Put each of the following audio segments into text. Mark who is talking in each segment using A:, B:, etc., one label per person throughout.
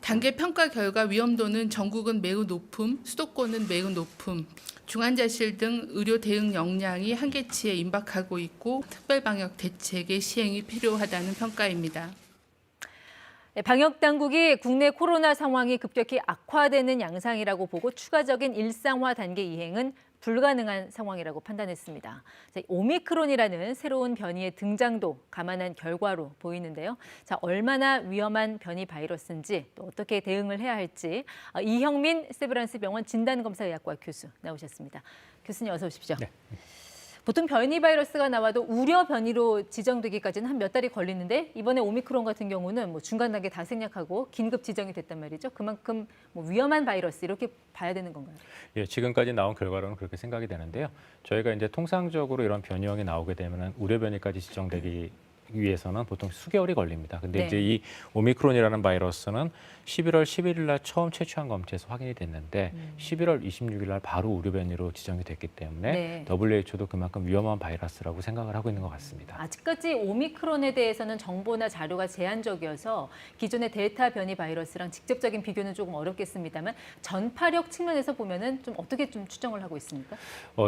A: 단계 평가 결과 위험도는 전국은 매우 높음, 수도권은 매우 높음, 중환자실 등 의료 대응 역량이 한계치에 임박하고 있고 특별방역 대책의 시행이 필요하다는 평가입니다.
B: 방역 당국이 국내 코로나 상황이 급격히 악화되는 양상이라고 보고 추가적인 일상화 단계 이행은 불가능한 상황이라고 판단했습니다. 오미크론이라는 새로운 변이의 등장도 감안한 결과로 보이는데요. 얼마나 위험한 변이 바이러스인지 또 어떻게 대응을 해야 할지 이형민 세브란스 병원 진단검사의학과 교수 나오셨습니다. 교수님 어서 오십시오.
C: 네.
B: 보통 변이 바이러스가 나와도 우려 변이로 지정되기까지는 한 몇 달이 걸리는데 이번에 오미크론 같은 경우는 중간 단계 다 생략하고 긴급 지정이 됐단 말이죠. 그만큼 위험한 바이러스 이렇게 봐야 되는 건가요?
C: 예, 지금까지 나온 결과로는 그렇게 생각이 되는데요. 저희가 이제 통상적으로 이런 변이형이 나오게 되면 우려 변이까지 지정되기 위해서는 보통 수개월이 걸립니다. 근데
B: 네.
C: 이제 이 오미크론이라는 바이러스는 11월 11일 날 처음 채취한 검체에서 확인이 됐는데 11월 26일 날 바로 우려 변이로 지정이 됐기 때문에
B: 네.
C: WHO도 그만큼 위험한 바이러스라고 생각을 하고 있는 것 같습니다.
B: 아직까지 오미크론에 대해서는 정보나 자료가 제한적이어서 기존의 델타 변이 바이러스랑 직접적인 비교는 조금 어렵겠습니다만 전파력 측면에서 보면은 좀 어떻게 좀 추정을 하고 있습니까?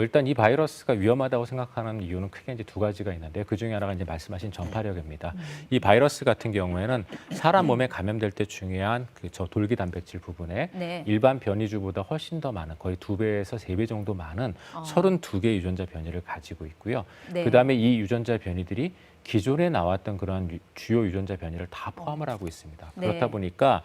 C: 일단 이 바이러스가 위험하다고 생각하는 이유는 크게 이제 두 가지가 있는데요. 그 중에 하나가 이제 말씀하신 전파력입니다. 이 바이러스 같은 경우에는 사람 몸에 감염될 때 중요한 저 돌기 단백질 부분에
B: 네.
C: 일반 변이주보다 훨씬 더 많은 거의 2배에서 3배 정도 많은 32개 유전자 변이를 가지고 있고요.
B: 네.
C: 그다음에 이 유전자 변이들이 기존에 나왔던 그런 주요 유전자 변이를 다 포함을 하고 있습니다.
B: 네.
C: 그렇다 보니까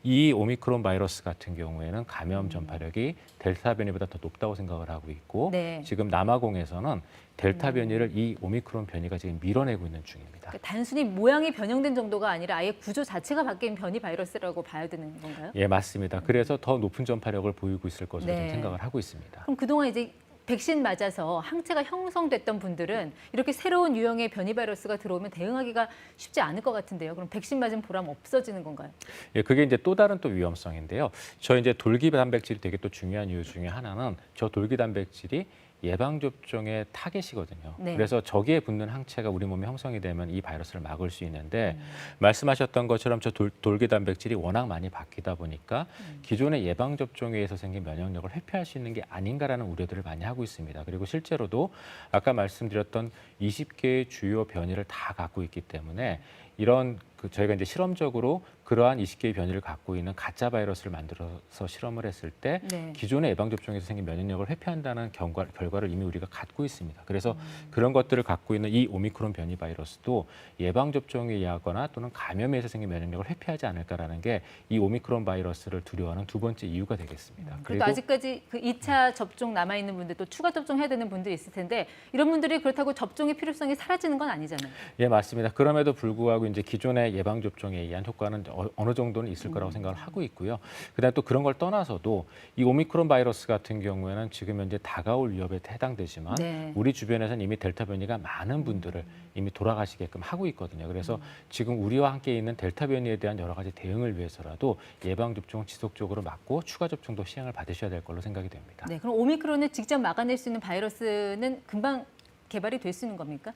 C: 이 오미크론 바이러스 같은 경우에는 감염 전파력이 델타 변이보다 더 높다고 생각을 하고 있고
B: 네.
C: 지금 남아공에서는 델타 변이를 이 오미크론 변이가 지금 밀어내고 있는 중입니다.
B: 그러니까 단순히 모양이 변형된 정도가 아니라 아예 구조 자체가 바뀐 변이 바이러스라고 봐야 되는 건가요?
C: 예, 맞습니다. 그래서 더 높은 전파력을 보이고 있을 것으로
B: 네.
C: 좀 생각을 하고 있습니다.
B: 그럼 그동안 이제 백신 맞아서 항체가 형성됐던 분들은 이렇게 새로운 유형의 변이 바이러스가 들어오면 대응하기가 쉽지 않을 것 같은데요. 그럼 백신 맞은 보람 없어지는 건가요?
C: 예, 그게 이제 또 다른 또 위험성인데요. 저 이제 돌기 단백질이 되게 또 중요한 이유 중에 하나는 저 돌기 단백질이 예방접종의 타겟이거든요.
B: 네.
C: 그래서 저기에 붙는 항체가 우리 몸에 형성이 되면 이 바이러스를 막을 수 있는데 말씀하셨던 것처럼 저 돌기 단백질이 워낙 많이 바뀌다 보니까 기존의 예방접종에 의해서 생긴 면역력을 회피할 수 있는 게 아닌가라는 우려들을 많이 하고 있습니다. 그리고 실제로도 아까 말씀드렸던 20개의 주요 변이를 다 갖고 있기 때문에 이런 저희가 이제 실험적으로 그러한 20개의 변이를 갖고 있는 가짜 바이러스를 만들어서 실험을 했을 때
B: 네.
C: 기존의 예방접종에서 생긴 면역력을 회피한다는 결과를 이미 우리가 갖고 있습니다. 그래서 그런 것들을 갖고 있는 이 오미크론 변이 바이러스도 예방접종에 의하거나 또는 감염에 의해서 생긴 면역력을 회피하지 않을까라는 게 이 오미크론 바이러스를 두려워하는 두 번째 이유가 되겠습니다.
B: 그래도 아직까지 그 2차 접종 남아있는 분들 또 추가 접종해야 되는 분들이 있을 텐데 이런 분들이 그렇다고 접종의 필요성이 사라지는 건 아니잖아요.
C: 예, 맞습니다. 그럼에도 불구하고 이제 기존의 예방접종에 의한 효과는 어느 정도는 있을 거라고 생각을 하고 있고요. 그다음에 또 그런 걸 떠나서도 이 오미크론 바이러스 같은 경우에는 지금 현재 다가올 위협에 해당되지만
B: 네.
C: 우리 주변에서는 이미 델타 변이가 많은 분들을 이미 돌아가시게끔 하고 있거든요. 그래서 지금 우리와 함께 있는 델타 변이에 대한 여러 가지 대응을 위해서라도 예방접종을 지속적으로 막고 추가 접종도 시행을 받으셔야 될 걸로 생각이 됩니다.
B: 네, 그럼 오미크론을 직접 막아낼 수 있는 바이러스는 금방 개발이 될 수 있는 겁니까?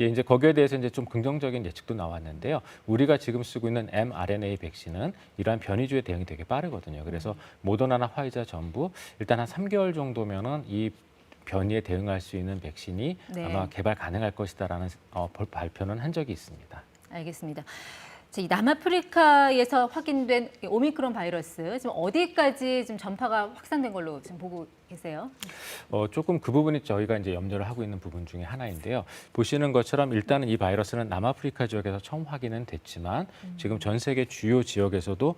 C: 예, 이제 거기에 대해서 이제 좀 긍정적인 예측도 나왔는데요. 우리가 지금 쓰고 있는 mRNA 백신은 이러한 변이주에 대응이 되게 빠르거든요. 그래서 모더나나 화이자 전부 일단 한 3개월 정도면은 이 변이에 대응할 수 있는 백신이
B: 네.
C: 아마 개발 가능할 것이다라는 발표는 한 적이 있습니다.
B: 알겠습니다. 이 남아프리카에서 확인된 이 오미크론 바이러스 지금 어디까지 지금 전파가 확산된 걸로 지금 보고 계세요?
C: 조금 그 부분이 저희가 이제 염려를 하고 있는 부분 중에 하나인데요. 보시는 것처럼 일단은 이 바이러스는 남아프리카 지역에서 처음 확인은 됐지만 지금 전 세계 주요 지역에서도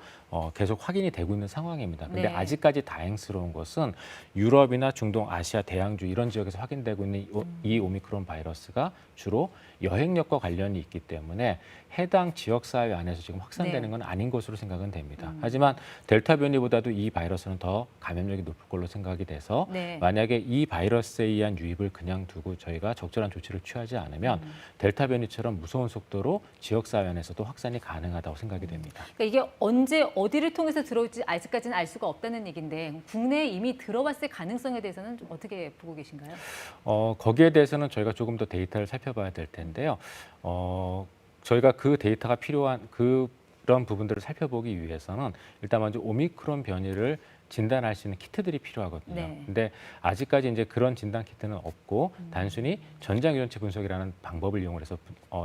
C: 계속 확인이 되고 있는 상황입니다. 근데
B: 네.
C: 아직까지 다행스러운 것은 유럽이나 중동, 아시아, 대양주 이런 지역에서 확인되고 있는 이 오미크론 바이러스가 주로 여행력과 관련이 있기 때문에 해당 지역사회 안에서 지금 확산되는
B: 네.
C: 건 아닌 것으로 생각은 됩니다. 하지만 델타 변이보다도 이 바이러스는 더 감염력이 높을 걸로 생각이 돼서
B: 네.
C: 만약에 이 바이러스에 의한 유입을 그냥 두고 저희가 적절한 조치를 취하지 않으면 델타 변이처럼 무서운 속도로 지역사회 안에서도 확산이 가능하다고 생각이 됩니다.
B: 그러니까 이게 언제 어디를 통해서 들어올지 아직까지는 알 수가 없다는 얘기인데 국내에 이미 들어왔을 가능성에 대해서는 좀 어떻게 보고 계신가요?
C: 거기에 대해서는 저희가 조금 더 데이터를 살펴봐야 될 텐데요. 저희가 그 데이터가 필요한 그 이런 부분들을 살펴보기 위해서는 일단 먼저 오미크론 변이를 진단할 수 있는 키트들이 필요하거든요.
B: 네.
C: 근데 아직까지 이제 그런 진단 키트는 없고 단순히 전장 유전체 분석이라는 방법을 이용해서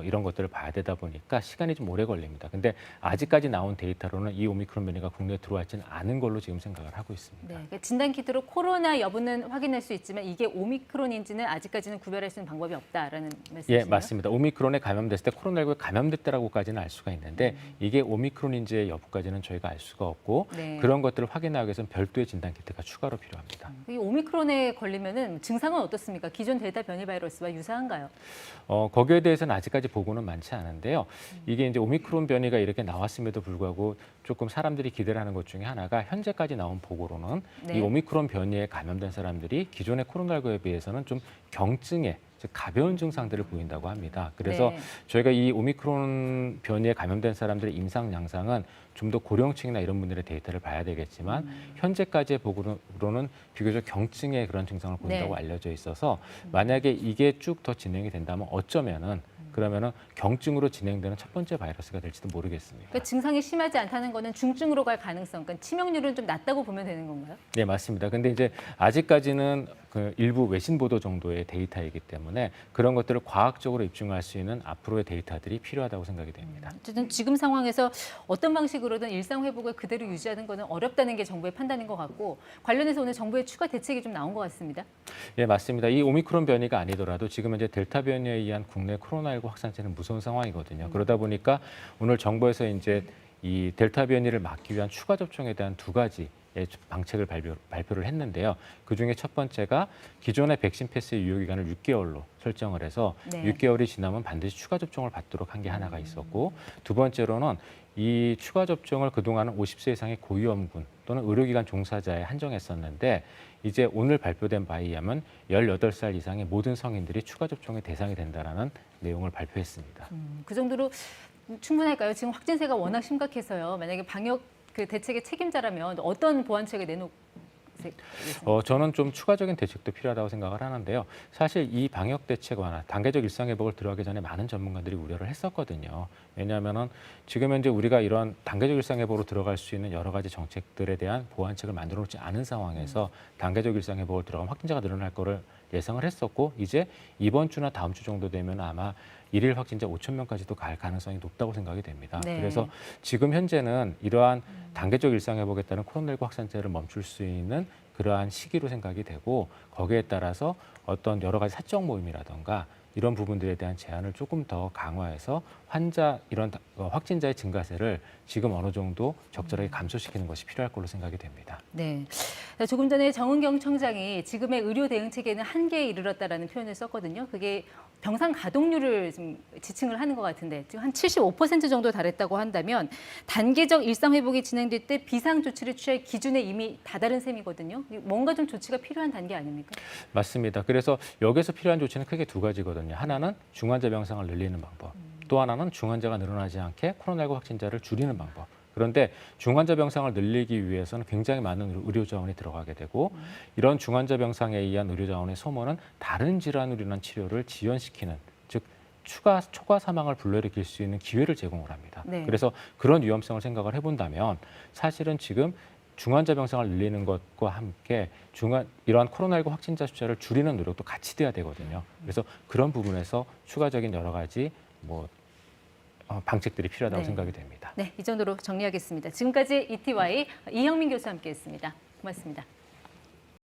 C: 이런 것들을 봐야 되다 보니까 시간이 좀 오래 걸립니다. 근데 아직까지 나온 데이터로는 이 오미크론 변이가 국내에 들어왔지는 않은 걸로 지금 생각을 하고 있습니다.
B: 네, 그러니까 진단 키트로 코로나 여부는 확인할 수 있지만 이게 오미크론인지는 아직까지는 구별할 수 있는 방법이 없다라는 말씀이시네요.
C: 예, 맞습니다. 오미크론에 감염됐을 때 코로나19에 감염됐다라고까지는 알 수가 있는데 이게 오미크론인지의 여부까지는 저희가 알 수가 없고
B: 네.
C: 그런 것들을 확인하기 위해서는 별도의 진단 키트가 추가로 필요합니다.
B: 이 오미크론에 걸리면은 증상은 어떻습니까? 기존 델타 변이 바이러스와 유사한가요?
C: 거기에 대해서는 아직까지 보고는 많지 않은데요. 이게 이제 오미크론 변이가 이렇게 나왔음에도 불구하고 조금 사람들이 기대를 하는 것 중에 하나가 현재까지 나온 보고로는
B: 네.
C: 이 오미크론 변이에 감염된 사람들이 기존의 코로나19에 비해서는 좀 경증에 즉 가벼운 증상들을 보인다고 합니다. 그래서
B: 네.
C: 저희가 이 오미크론 변이에 감염된 사람들의 임상 양상은 좀 더 고령층이나 이런 분들의 데이터를 봐야 되겠지만 현재까지의 보고로는 비교적 경증의 그런 증상을 보인다고
B: 네.
C: 알려져 있어서 만약에 이게 쭉 더 진행이 된다면 어쩌면은 그러면은 경증으로 진행되는 첫 번째 바이러스가 될지도 모르겠습니다.
B: 그러니까 증상이 심하지 않다는 거는 중증으로 갈 가능성, 그러니까 치명률은 좀 낮다고 보면 되는 건가요?
C: 네, 맞습니다. 근데 이제 아직까지는 그 일부 외신 보도 정도의 데이터이기 때문에 그런 것들을 과학적으로 입증할 수 있는 앞으로의 데이터들이 필요하다고 생각이 됩니다.
B: 어쨌든 지금 상황에서 어떤 방식으로든 일상 회복을 그대로 유지하는 것은 어렵다는 게 정부의 판단인 것 같고 관련해서 오늘 정부의 추가 대책이 좀 나온 것 같습니다.
C: 예, 맞습니다. 이 오미크론 변이가 아니더라도 지금 현재 델타 변이에 의한 국내 코로나19 확산세는 무서운 상황이거든요. 그러다 보니까 오늘 정부에서 이제 이 델타 변이를 막기 위한 추가 접종에 대한 두 가지 방책을 발표를 했는데요. 그중에 첫 번째가 기존의 백신 패스의 유효 기간을 6개월로 설정을 해서
B: 네.
C: 6개월이 지나면 반드시 추가 접종을 받도록 한 게 하나가 있었고 두 번째로는 이 추가 접종을 그동안은 50세 이상의 고위험군 또는 의료기관 종사자에 한정했었는데 이제 오늘 발표된 바에 의하면 18살 이상의 모든 성인들이 추가 접종의 대상이 된다라는 내용을 발표했습니다.
B: 그 정도로 충분할까요? 지금 확진세가 워낙 심각해서요. 만약에 방역 그 대책의 책임자라면 어떤 보완책을 내놓으세요?
C: 저는 좀 추가적인 대책도 필요하다고 생각을 하는데요. 사실 이 방역 대책 완화, 단계적 일상 회복을 들어가기 전에 많은 전문가들이 우려를 했었거든요. 왜냐하면은 지금 현재 우리가 이런 단계적 일상 회복으로 들어갈 수 있는 여러 가지 정책들에 대한 보완책을 만들어 놓지 않은 상황에서 단계적 일상 회복을 들어가면 확진자가 늘어날 거를 예상을 했었고 이제 이번 주나 다음 주 정도 되면 아마 일일 확진자 5천 명까지도 갈 가능성이 높다고 생각이 됩니다.
B: 네.
C: 그래서 지금 현재는 이러한 단계적 일상 회복에 따른 코로나19 확산세를 멈출 수 있는 그러한 시기로 생각이 되고 거기에 따라서 어떤 여러 가지 사적 모임이라던가 이런 부분들에 대한 제한을 조금 더 강화해서 이런 확진자의 증가세를 지금 어느 정도 적절하게 감소시키는 것이 필요할 걸로 생각이 됩니다.
B: 네. 조금 전에 정은경 청장이 지금의 의료 대응 체계는 한계에 이르렀다라는 표현을 썼거든요. 그게 병상 가동률을 좀 지칭을 하는 것 같은데 지금 한 75% 정도 달했다고 한다면 단계적 일상 회복이 진행될 때 비상 조치를 취할 기준에 이미 다다른 셈이거든요. 뭔가 좀 조치가 필요한 단계 아닙니까?
C: 맞습니다. 그래서 여기서 필요한 조치는 크게 두 가지거든요. 하나는 중환자 병상을 늘리는 방법. 또 하나는 중환자가 늘어나지 않게 코로나19 확진자를 줄이는 방법. 그런데 중환자 병상을 늘리기 위해서는 굉장히 많은 의료 자원이 들어가게 되고 이런 중환자 병상에 의한 의료 자원의 소모는 다른 질환으로 인한 치료를 지연시키는 즉 초과 사망을 불러일으킬 수 있는 기회를 제공을 합니다.
B: 네.
C: 그래서 그런 위험성을 생각을 해본다면 사실은 지금 중환자 병상을 늘리는 것과 함께 이러한 코로나19 확진자 숫자를 줄이는 노력도 같이 돼야 되거든요. 그래서 그런 부분에서 추가적인 여러 가지 방책들이 필요하다고
B: 네.
C: 생각이 됩니다.
B: 네, 이 정도로 정리하겠습니다. 지금까지 ETY 이형민 교수와 함께했습니다. 고맙습니다.